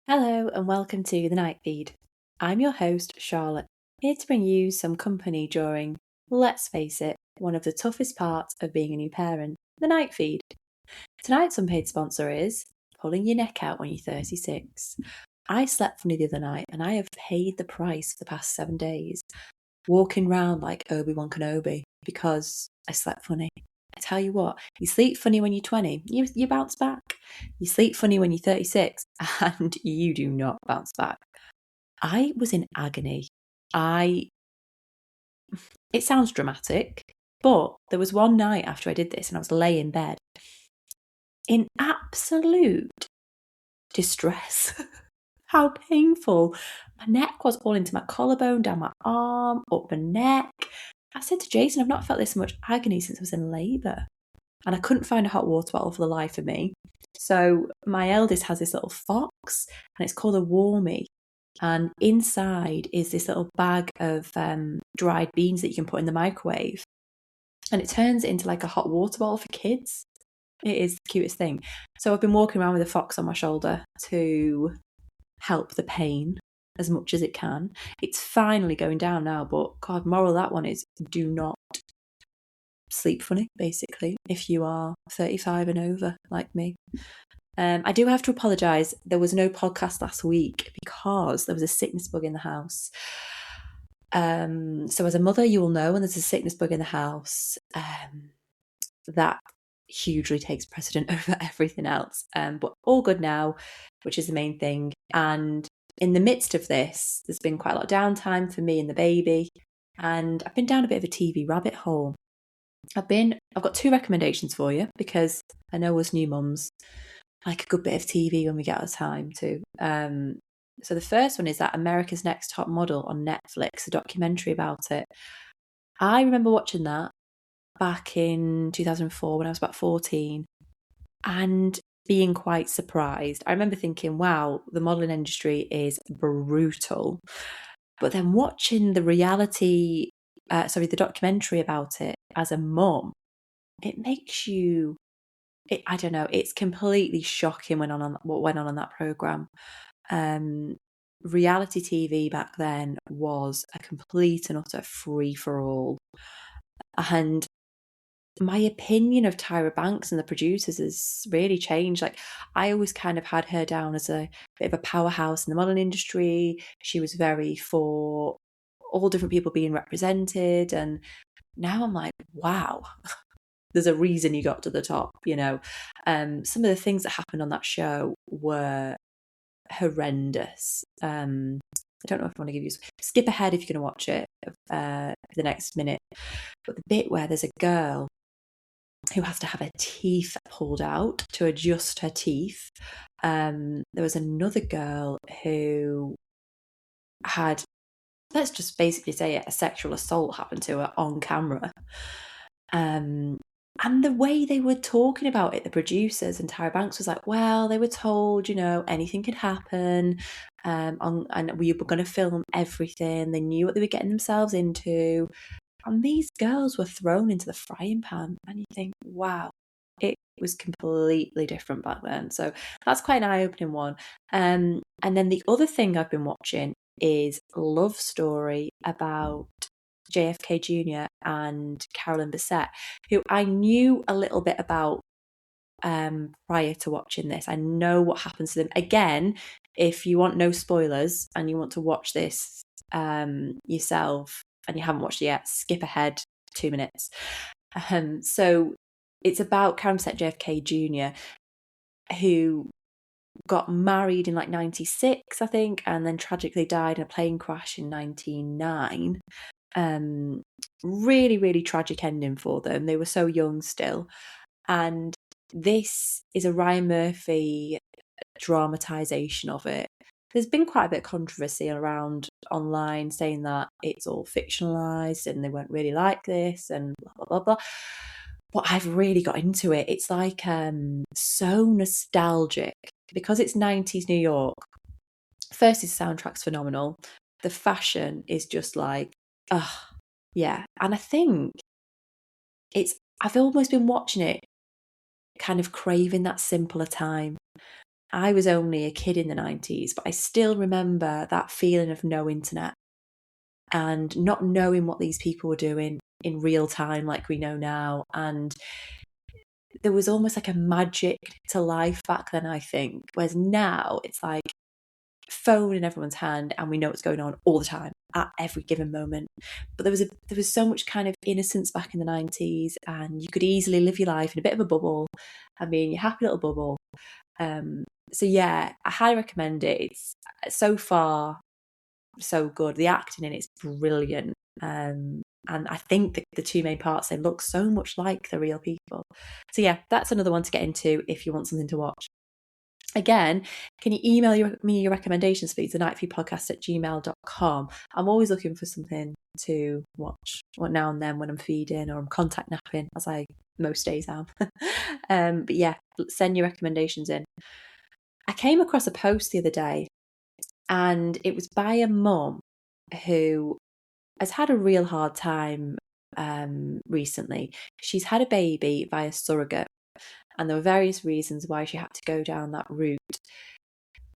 Hello and welcome to the Night Feed. I'm your host, Charlotte, here to bring you some company during, let's face it, one of the toughest parts of being a new parent, the Night Feed. Tonight's unpaid sponsor is pulling your neck out when you're 36. I slept funny the other night and I have paid the price for the past 7 days, walking around like Obi-Wan Kenobi because I slept funny. I tell you what, you sleep funny when you're 20, you bounce back. You sleep funny when you're 36, and you do not bounce back. I was in agony. It sounds dramatic, but there was one night after I did this and I was laying in bed in absolute distress. How painful. My neck was all into my collarbone, down my arm, up my neck. I said to Jason, I've not felt this much agony since I was in labour. And I couldn't find a hot water bottle for the life of me. So my eldest has this little fox and it's called a warmie. And inside is this little bag of dried beans that you can put in the microwave. And it turns into like a hot water bottle for kids. It is the cutest thing. So I've been walking around with a fox on my shoulder to help the pain as much as it can. It's finally going down now, but God, moral of that one is do not sleep funny, basically, if you are 35 and over like me. I do have to apologise. There was no podcast last week because there was a sickness bug in the house. So as a mother, you will know when there's a sickness bug in the house, that hugely takes precedent over everything else. But all good now, which is the main thing. And in the midst of this, there's been quite a lot of downtime for me and the baby. And I've been down a bit of a TV rabbit hole. I've got 2 recommendations for you because I know us new mums like a good bit of TV when we get our time to. So the first one is that America's Next Top Model on Netflix, a documentary about it. I remember watching that back in 2004 when I was about 14 and being quite surprised. I remember thinking, wow, the modelling industry is brutal. But then watching the documentary about it as a mum, it makes you, I don't know, it's completely shocking what went on that programme. Reality TV back then was a complete and utter free-for-all. And my opinion of Tyra Banks and the producers has really changed. Like, I always kind of had her down as a bit of a powerhouse in the modelling industry. She was very for all different people being represented. And now I'm like, wow, there's a reason you got to the top, you know. Some of the things that happened on that show were horrendous. I don't know if I want to give you... Skip ahead if you're going to watch it the next minute. But the bit where there's a girl who has to have her teeth pulled out to adjust her teeth. There was another girl who had, let's just basically say it, a sexual assault happened to her on camera. And the way they were talking about it, the producers and Tyra Banks was like, well, they were told, you know, anything could happen. And we were going to film everything. They knew what they were getting themselves into. And these girls were thrown into the frying pan. And you think, wow, it was completely different back then. So that's quite an eye-opening one. And then the other thing I've been watching is Love Story about JFK Jr. and Carolyn Bessette, who I knew a little bit about prior to watching this. I know what happens to them. Again, if you want no spoilers and you want to watch this yourself and you haven't watched it yet, skip ahead 2 minutes. So it's about Carolyn Bessette, JFK Jr., who got married in like 96, I think, and then tragically died in a plane crash in 1999. Really, really tragic ending for them. They were so young still. And this is a Ryan Murphy dramatisation of it. There's been quite a bit of controversy around online saying that it's all fictionalised and they weren't really like this and blah, blah, blah, blah. But I've really got into it. It's like so nostalgic because it's 90s New York. First, his soundtrack's phenomenal. The fashion is just like, yeah. And I think I've almost been watching it kind of craving that simpler time. I was only a kid in the 90s, but I still remember that feeling of no internet and not knowing what these people were doing in real time like we know now. And there was almost like a magic to life back then, I think. Whereas now it's like phone in everyone's hand and we know what's going on all the time at every given moment. But there was so much kind of innocence back in the 90s, and you could easily live your life in a bit of a bubble and be in your happy little bubble. So yeah, I highly recommend it. It's so far so good. The acting in it's brilliant. And I think the two main parts, they look so much like the real people. So yeah, that's another one to get into if you want something to watch. Again, can you email me your recommendations, please? thenightfeedpodcast@gmail.com. I'm always looking for something to watch now and then when I'm feeding or I'm contact napping, as I most days am. But yeah, send your recommendations in. I came across a post the other day, and it was by a mum who has had a real hard time recently. She's had a baby via surrogate, and there were various reasons why she had to go down that route.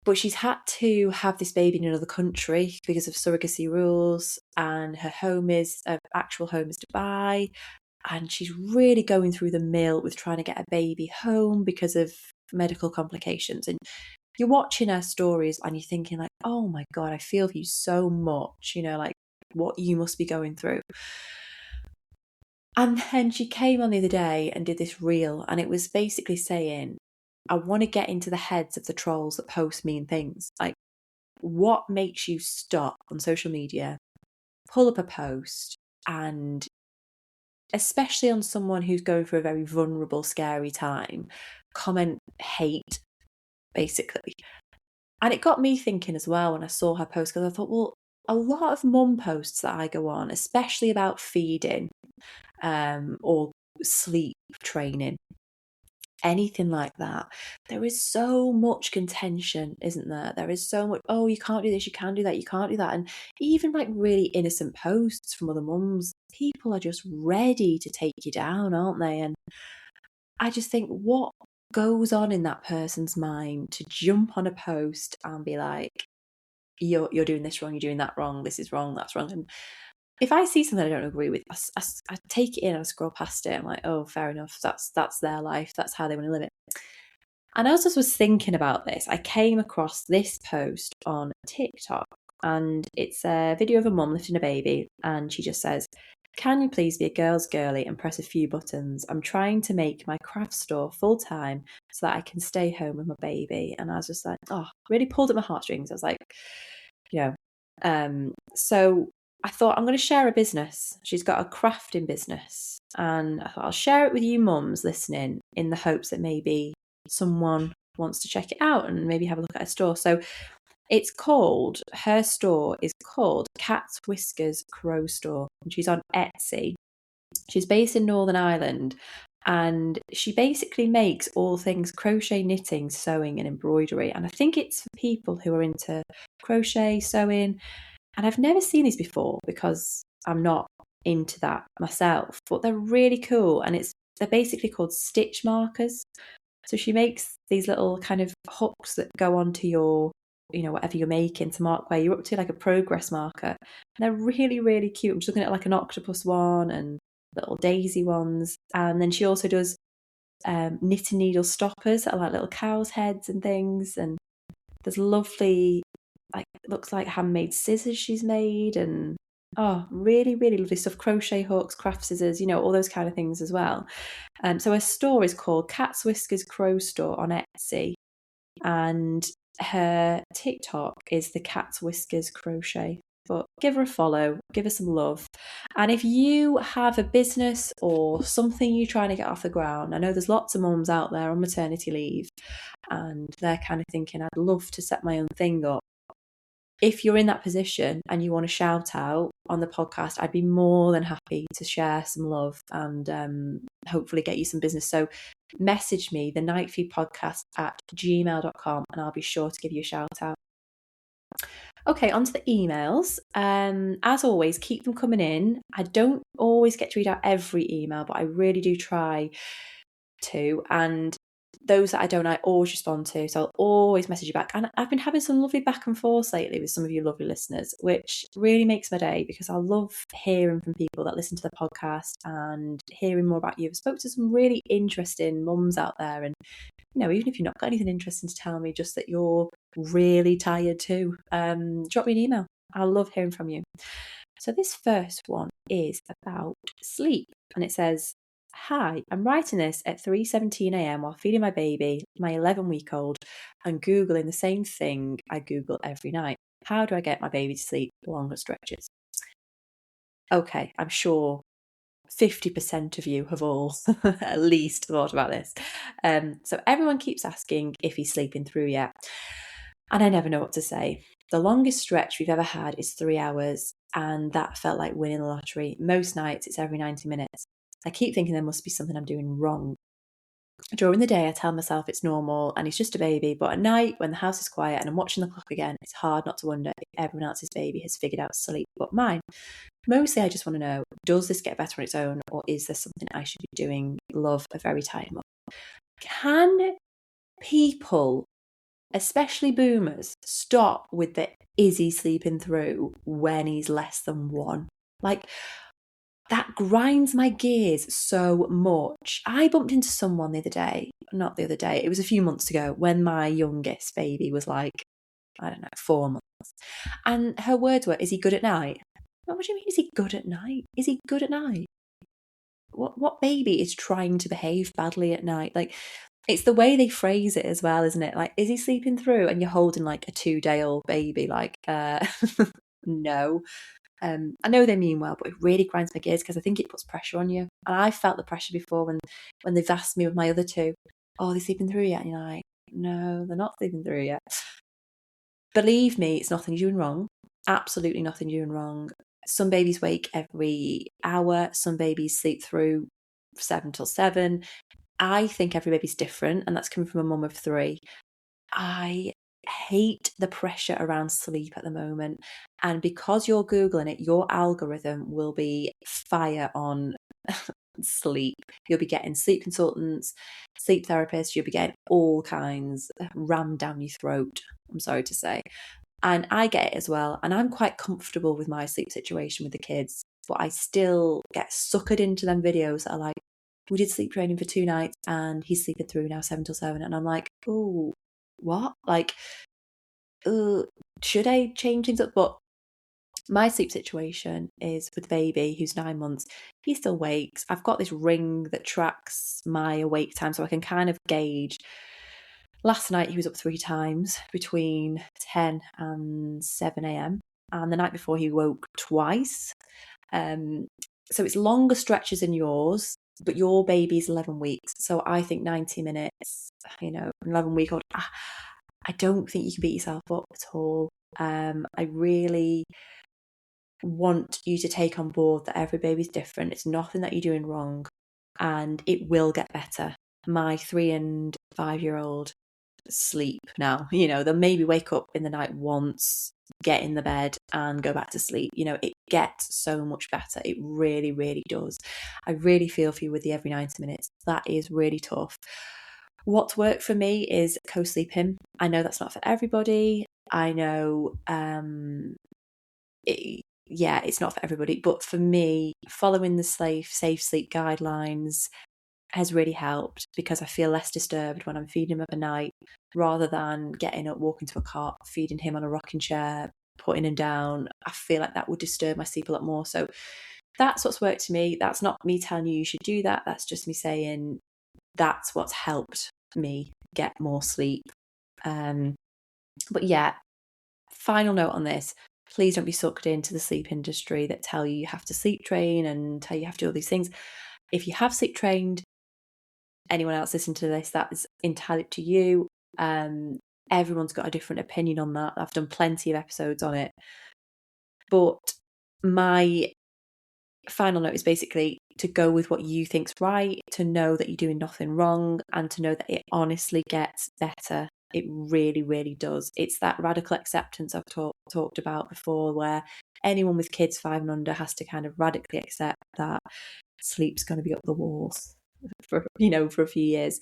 But she's had to have this baby in another country because of surrogacy rules, and her actual home is Dubai, and she's really going through the mill with trying to get a baby home because of medical complications. And you're watching her stories and you're thinking like, oh my God, I feel for you so much, like what you must be going through. And then she came on the other day and did this reel, and it was basically saying, I want to get into the heads of the trolls that post mean things. Like, what makes you stop on social media, pull up a post, and especially on someone who's going through a very vulnerable, scary time, comment hate, basically. And it got me thinking as well when I saw her post, because I thought, well, a lot of mum posts that I go on, especially about feeding or sleep training, anything like that, there is so much contention, isn't there? There is so much, oh, you can't do this, you can't do that, you can't do that. And even like really innocent posts from other mums, people are just ready to take you down, aren't they? And I just think, what goes on in that person's mind to jump on a post and be like, you're doing this wrong, you're doing that wrong, this is wrong, that's wrong. And if I see something I don't agree with, I take it in, I scroll past it. I'm like, oh, fair enough. That's their life. That's how they want to live it. And I also was thinking about this. I came across this post on TikTok, and it's a video of a mum lifting a baby, and she just says, can you please be a girl's girly and press a few buttons? I'm trying to make my craft store full time so that I can stay home with my baby. And I was just like, oh, really pulled at my heartstrings. I was like, so I thought, I'm going to share a business. She's got a crafting business, and I thought I'll share it with you mums listening in the hopes that maybe someone wants to check it out and maybe have a look at her store. So her store is called Cat's Whiskers Crow Store, and she's on Etsy. She's based in Northern Ireland, and she basically makes all things crochet, knitting, sewing and embroidery. And I think it's for people who are into crochet, sewing. And I've never seen these before because I'm not into that myself, but they're really cool. And they're basically called stitch markers. So she makes these little kind of hooks that go onto your, whatever you're making to mark where you're up to, like a progress marker. And they're really, really cute. I'm just looking at like an octopus one and little daisy ones. And then she also does knitting needle stoppers that are like little cow's heads and things. And there's lovely, like, looks like handmade scissors she's made, and really, really lovely stuff. Crochet hooks, craft scissors, all those kind of things as well. So her store is called Cat's Whiskers Crow Store on Etsy, and her TikTok is the Cat's Whiskers Crochet. But give her a follow, give her some love. And if you have a business or something you're trying to get off the ground, I know there's lots of mums out there on maternity leave, and they're kind of thinking, I'd love to set my own thing up. If you're in that position and you want to shout out on the podcast, I'd be more than happy to share some love and hopefully get you some business. So message me, thenightfeedpodcast@gmail.com, and I'll be sure to give you a shout out. Okay, on to the emails. As always, keep them coming in. I don't always get to read out every email, but I really do try to. And those that I don't, I always respond to. So I'll always message you back. And I've been having some lovely back and forth lately with some of you lovely listeners, which really makes my day, because I love hearing from people that listen to the podcast and hearing more about you. I've spoke to some really interesting mums out there, and even if you've not got anything interesting to tell me, just that you're really tired too, drop me an email. I love hearing from you. So this first one is about sleep, and it says, "Hi, I'm writing this at 3:17 a.m. while feeding my baby, my 11-week-old, and Googling the same thing I Google every night. How do I get my baby to sleep longer stretches?" Okay, I'm sure 50% of you have all at least thought about this. So everyone keeps asking if he's sleeping through yet, and I never know what to say. The longest stretch we've ever had is 3 hours, and that felt like winning the lottery. Most nights it's every 90 minutes. I keep thinking there must be something I'm doing wrong. During the day I tell myself it's normal and he's just a baby, but at night when the house is quiet and I'm watching the clock again, it's hard not to wonder if everyone else's baby has figured out sleep but mine. Mostly I just want to know, does this get better on its own, or is there something I should be doing? Love, a very tired mum. Can people, especially boomers, stop with the "is he sleeping through" when he's less than 1? Like, that grinds my gears so much. I bumped into someone the other day, not the other day, it was a few months ago, when my youngest baby was like, I don't know, 4 months. And her words were, "Is he good at night?" What do you mean, is he good at night? Is he good at night? What baby is trying to behave badly at night? Like, it's the way they phrase it as well, isn't it? Like, "Is he sleeping through?" And you're holding like a 2-day-old baby, like, no. I know they mean well, but it really grinds my gears because I think it puts pressure on you. And I felt the pressure before when they've asked me with my other two, "Oh, are they sleeping through yet?" And you're like, no, they're not sleeping through yet. Believe me, it's nothing you're doing wrong. Absolutely nothing you're doing wrong. Some babies wake every hour. Some babies sleep through 7 till 7. I think every baby's different, and that's coming from a mum of 3. I hate the pressure around sleep at the moment. And because you're Googling it, your algorithm will be fire on sleep. You'll be getting sleep consultants, sleep therapists, you'll be getting all kinds rammed down your throat, I'm sorry to say. And I get it as well. And I'm quite comfortable with my sleep situation with the kids, but I still get suckered into them videos that are like, "We did sleep training for 2 nights and he's sleeping through now 7 till 7. And I'm like, oh, what? Like, should I change things up? But my sleep situation is with the baby who's 9 months. He still wakes. I've got this ring that tracks my awake time, so I can kind of gauge. Last night he was up 3 times between 10 and 7 a.m. And the night before he woke twice. So it's longer stretches than yours, but your baby's 11 weeks. So I think 90 minutes, an 11-week-old, I don't think you can beat yourself up at all. I really want you to take on board that every baby's different. It's nothing that you're doing wrong, and it will get better. My 3 and 5-year-old sleep now. They'll maybe wake up in the night once, get in the bed and go back to sleep. It gets so much better. It really, really does. I really feel for you with the every 90 minutes. That is really tough. What's worked for me is co-sleeping. I know that's not for everybody. I know it's not for everybody, but for me, following the safe sleep guidelines has really helped, because I feel less disturbed when I'm feeding him overnight, rather than getting up, walking to a cot, feeding him on a rocking chair, putting him down. I feel like that would disturb my sleep a lot more. So that's what's worked to me. That's not me telling you should do that. That's just me saying that's what's helped me get more sleep. But yeah, final note on this. Please don't be sucked into the sleep industry that tell you have to sleep train and tell you have to do all these things. If you have sleep trained, anyone else listening to this, that is entirely up to you. Everyone's got a different opinion on that. I've done plenty of episodes on it. But my final note is basically to go with what you think's right, to know that you're doing nothing wrong, and to know that it honestly gets better. It really, really does. It's that radical acceptance I've talked about before, where anyone with kids 5 and under has to kind of radically accept that sleep's going to be up the walls for a few years.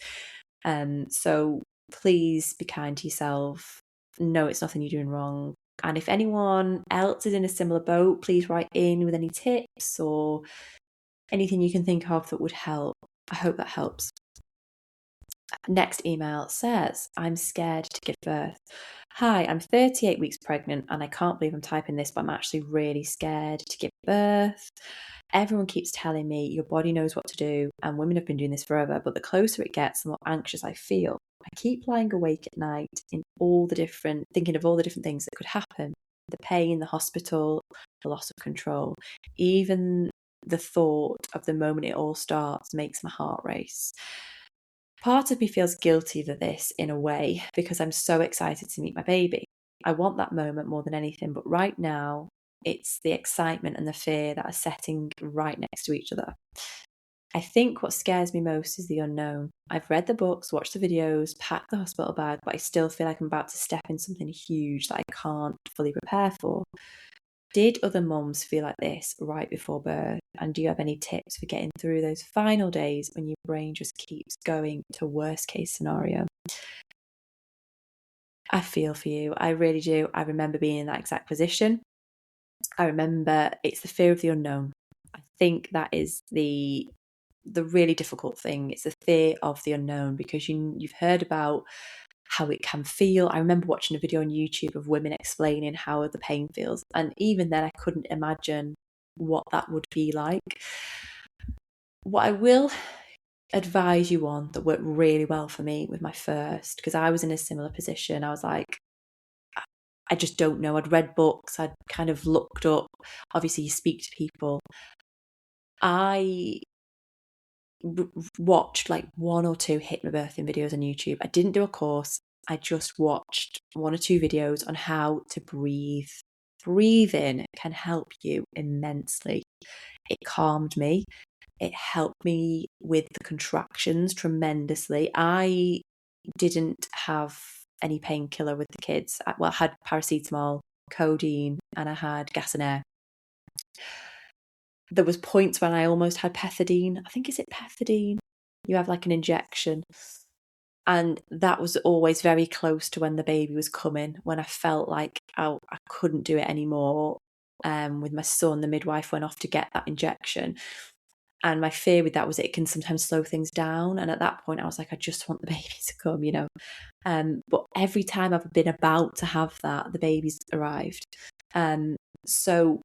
So please be kind to yourself. No, it's nothing you're doing wrong. And if anyone else is in a similar boat, please write in with any tips or anything you can think of that would help. I hope that helps. Next email says, I'm scared to give birth. Hi, I'm 38 weeks pregnant and I can't believe I'm typing this, but I'm actually really scared to give birth. Everyone keeps telling me your body knows what to do, and women have been doing this forever, but the closer it gets, the more anxious I feel. I keep lying awake at night thinking of all the different things that could happen. The pain, the hospital, the loss of control. Even the thought of the moment it all starts makes my heart race. Part of me feels guilty for this in a way because I'm so excited to meet my baby. I want that moment more than anything, but right now it's the excitement and the fear that are setting right next to each other. I think what scares me most is the unknown. I've read the books, watched the videos, packed the hospital bag, but I still feel like I'm about to step in something huge that I can't fully prepare for. Did other mums feel like this right before birth? And do you have any tips for getting through those final days when your brain just keeps going to worst case scenario? I feel for you. I really do. I remember being in that exact position. I remember it's the fear of the unknown. I think that is the really difficult thing. It's the fear of the unknown because you've heard about how it can feel. I remember watching a video on YouTube of women explaining how the pain feels. And even then, I couldn't imagine what that would be like. What I will advise you on that worked really well for me with my first, because I was in a similar position. I was like, I just don't know. I'd read books, I'd kind of looked up. Obviously, you speak to people. I watched like one or two hypnobirthing videos on YouTube. I didn't do a course. I just watched one or two videos on how to breathe. Breathing can help you immensely. It calmed me. It helped me with the contractions tremendously. I didn't have any painkiller with the kids. I had paracetamol, codeine, and I had gas and air. There was points when I almost had pethidine. I think, is it pethidine? You have like an injection. And that was always very close to when the baby was coming, when I felt like I couldn't do it anymore. With my son, the midwife went off to get that injection. And my fear with that was it can sometimes slow things down. And at that point, I was like, I just want the baby to come, you know. But every time I've been about to have that, the baby's arrived. So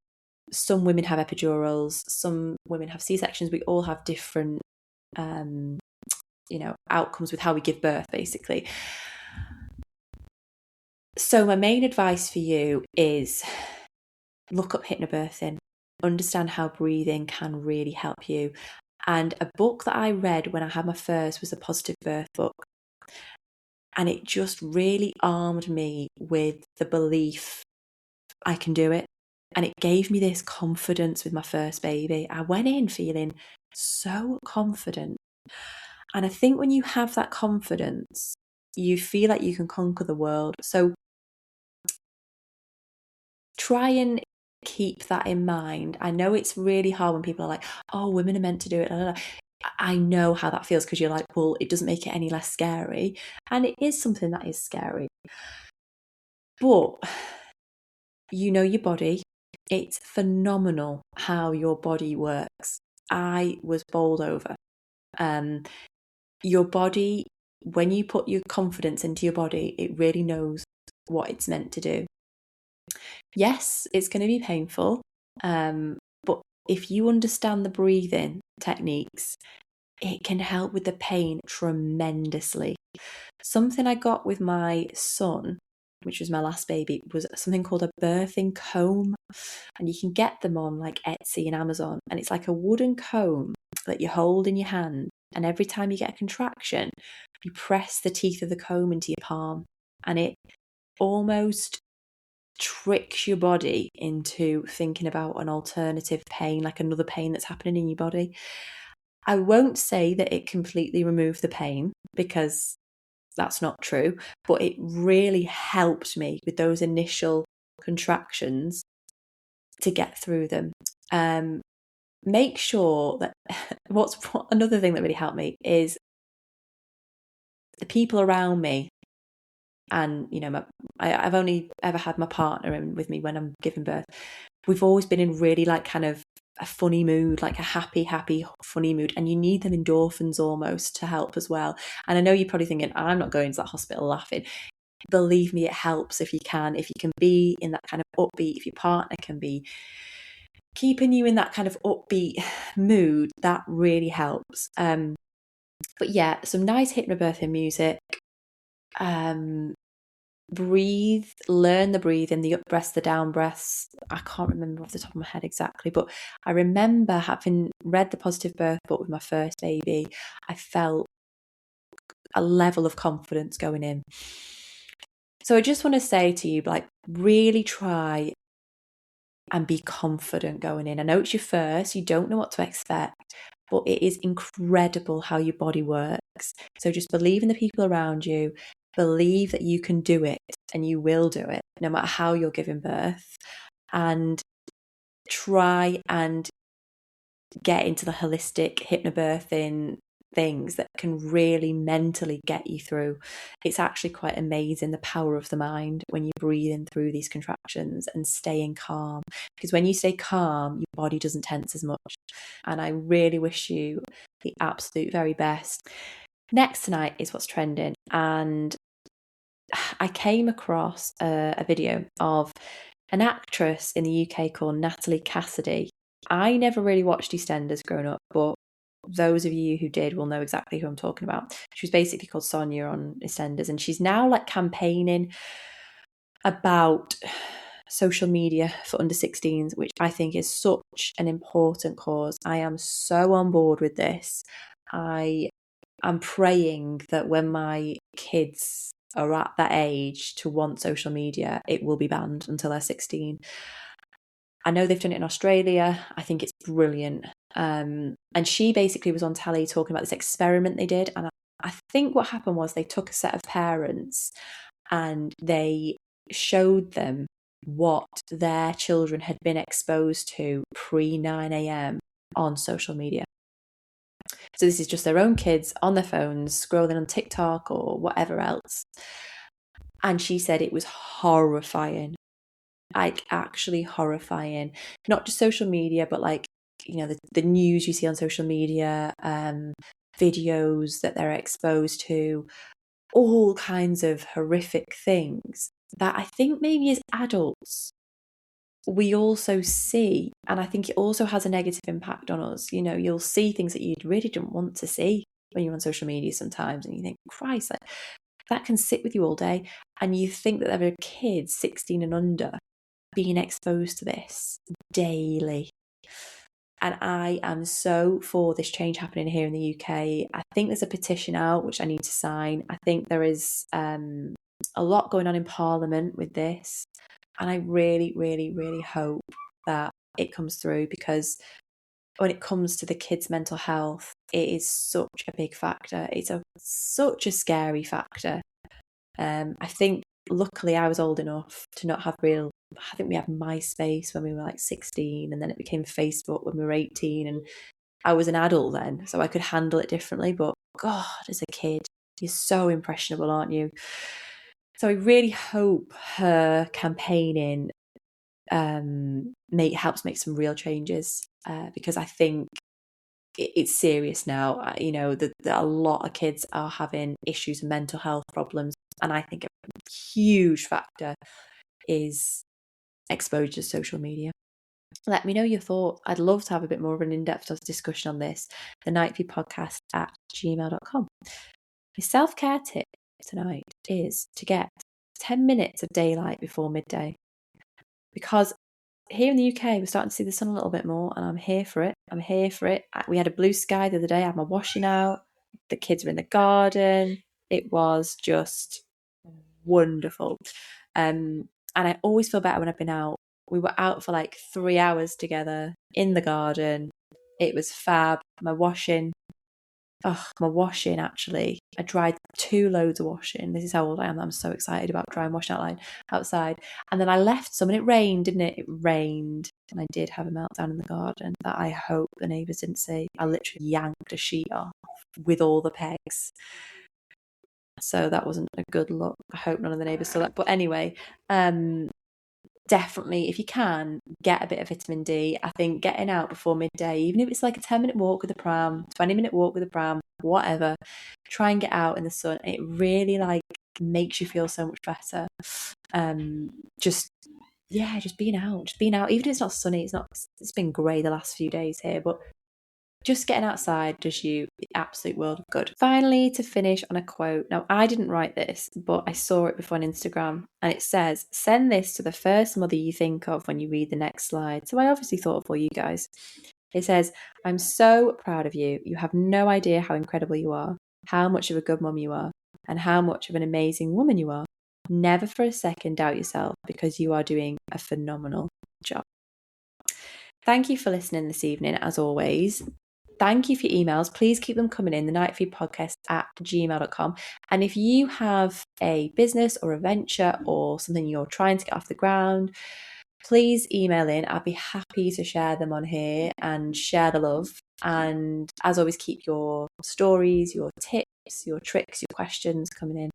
some women have epidurals, some women have C-sections. We all have different, outcomes with how we give birth, basically. So my main advice for you is look up hypnobirthing, understand how breathing can really help you. And a book that I read when I had my first was a positive birth book. And it just really armed me with the belief I can do it. And it gave me this confidence with my first baby. I went in feeling so confident. And I think when you have that confidence, you feel like you can conquer the world. So try and keep that in mind. I know it's really hard when people are like, oh, women are meant to do it. I know how that feels because you're like, well, it doesn't make it any less scary. And it is something that is scary. But you know your body. It's phenomenal how your body works. I was bowled over. Your body, when you put your confidence into your body, it really knows what it's meant to do. Yes, it's going to be painful, but if you understand the breathing techniques, it can help with the pain tremendously. Something I got with my son, which was my last baby, was something called a birthing comb. And you can get them on like Etsy and Amazon. And it's like a wooden comb that you hold in your hand. And every time you get a contraction, you press the teeth of the comb into your palm. And it almost tricks your body into thinking about an alternative pain, like another pain that's happening in your body. I won't say that it completely removed the pain because that's not true, but it really helped me with those initial contractions to get through them. Make sure that another thing that really helped me is the people around me, and I've only ever had my partner in with me when I'm giving birth. We've always been in really like kind of a funny mood, like a happy, funny mood. And you need them endorphins almost to help as well. And I know you're probably thinking, I'm not going to that hospital laughing. Believe me, it helps if you can be in that kind of upbeat, if your partner can be keeping you in that kind of upbeat mood, that really helps. But yeah, some nice hypnobirthing music. Breathe, learn the breathing, the up breaths, the down breaths. I can't remember off the top of my head exactly, but I remember having read the Positive Birth book with my first baby. I felt a level of confidence going in. So I just want to say to you, like, really try and be confident going in. I know it's your first, you don't know what to expect, but it is incredible how your body works. So just believe in the people around you, believe that you can do it and you will do it, no matter how you're giving birth, and try and get into the holistic hypnobirthing things that can really mentally get you through. It's actually quite amazing, the power of the mind when you're breathing through these contractions and staying calm, because when you stay calm, your body doesn't tense as much. And I really wish you the absolute very best. Next tonight is what's trending, and I came across a video of an actress in the UK called Natalie Cassidy. I never really watched EastEnders growing up, but those of you who did will know exactly who I'm talking about. She was basically called Sonia on EastEnders, and she's now like campaigning about social media for under 16s, which I think is such an important cause. I am so on board with this. I am praying that when my kids are at that age to want social media, it will be banned until they're 16. I know they've done it in Australia. I think it's brilliant. And she basically was on telly talking about this experiment they did. And I think what happened was they took a set of parents and they showed them what their children had been exposed to pre 9 a.m. on social media. So this is just their own kids on their phones, scrolling on TikTok or whatever else. And she said it was horrifying, like actually horrifying. Not just social media, but like, the news you see on social media, videos that they're exposed to, all kinds of horrific things that I think maybe as adults we also see, and I think it also has a negative impact on us. You'll see things that you really don't want to see when you're on social media sometimes, and you think, Christ, like, that can sit with you all day, and you think that there are kids 16 and under being exposed to this daily. And I am so for this change happening here in the UK. I think there's a petition out which I need to sign. I think there is a lot going on in Parliament with this. And I really, really, really hope that it comes through, because when it comes to the kids' mental health, it is such a big factor. It's such a scary factor. I think luckily I was old enough to not have I think we had MySpace when we were like 16, and then it became Facebook when we were 18, and I was an adult then, so I could handle it differently. But God, as a kid, you're so impressionable, aren't you? So I really hope her campaigning helps make some real changes, because I think it's serious now. That a lot of kids are having issues, mental health problems, and I think a huge factor is exposure to social media. Let me know your thoughts. I'd love to have a bit more of an in-depth discussion on this. The nightfeedpodcast@gmail.com. My self-care tip tonight is to get 10 minutes of daylight before midday, because here in the UK, we're starting to see the sun a little bit more, and I'm here for it. We had a blue sky the other day. I had my washing out. The kids were in the garden. It was just wonderful. And I always feel better when I've been out. We were out for like 3 hours together in the garden. It was fab. My washing, actually. I dried 2 loads of washing. This is how old I am. I'm so excited about drying washing outside. And then I left some, and it rained, didn't it? It rained. And I did have a meltdown in the garden that I hope the neighbours didn't see. I literally yanked a sheet off with all the pegs. So that wasn't a good look. I hope none of the neighbours saw that. But anyway, definitely, if you can, get a bit of vitamin D. I think getting out before midday, even if it's like a 10-minute walk with the pram, 20-minute walk with the pram, whatever, try and get out in the sun. It really like makes you feel so much better. Just being out, even if it's not sunny. It's been grey the last few days here, but just getting outside does you the absolute world of good. Finally, to finish on a quote. Now, I didn't write this, but I saw it before on Instagram, and it says, "Send this to the first mother you think of when you read the next slide." So I obviously thought of all you guys. It says, "I'm so proud of you. You have no idea how incredible you are, how much of a good mum you are, and how much of an amazing woman you are. Never for a second doubt yourself, because you are doing a phenomenal job." Thank you for listening this evening, as always. Thank you for your emails. Please keep them coming in, the nightfeedpodcast@gmail.com. And if you have a business or a venture or something you're trying to get off the ground, please email in. I'd be happy to share them on here and share the love. And as always, keep your stories, your tips, your tricks, your questions coming in.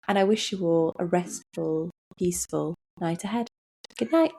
And I wish you all a restful, peaceful night ahead. Good night.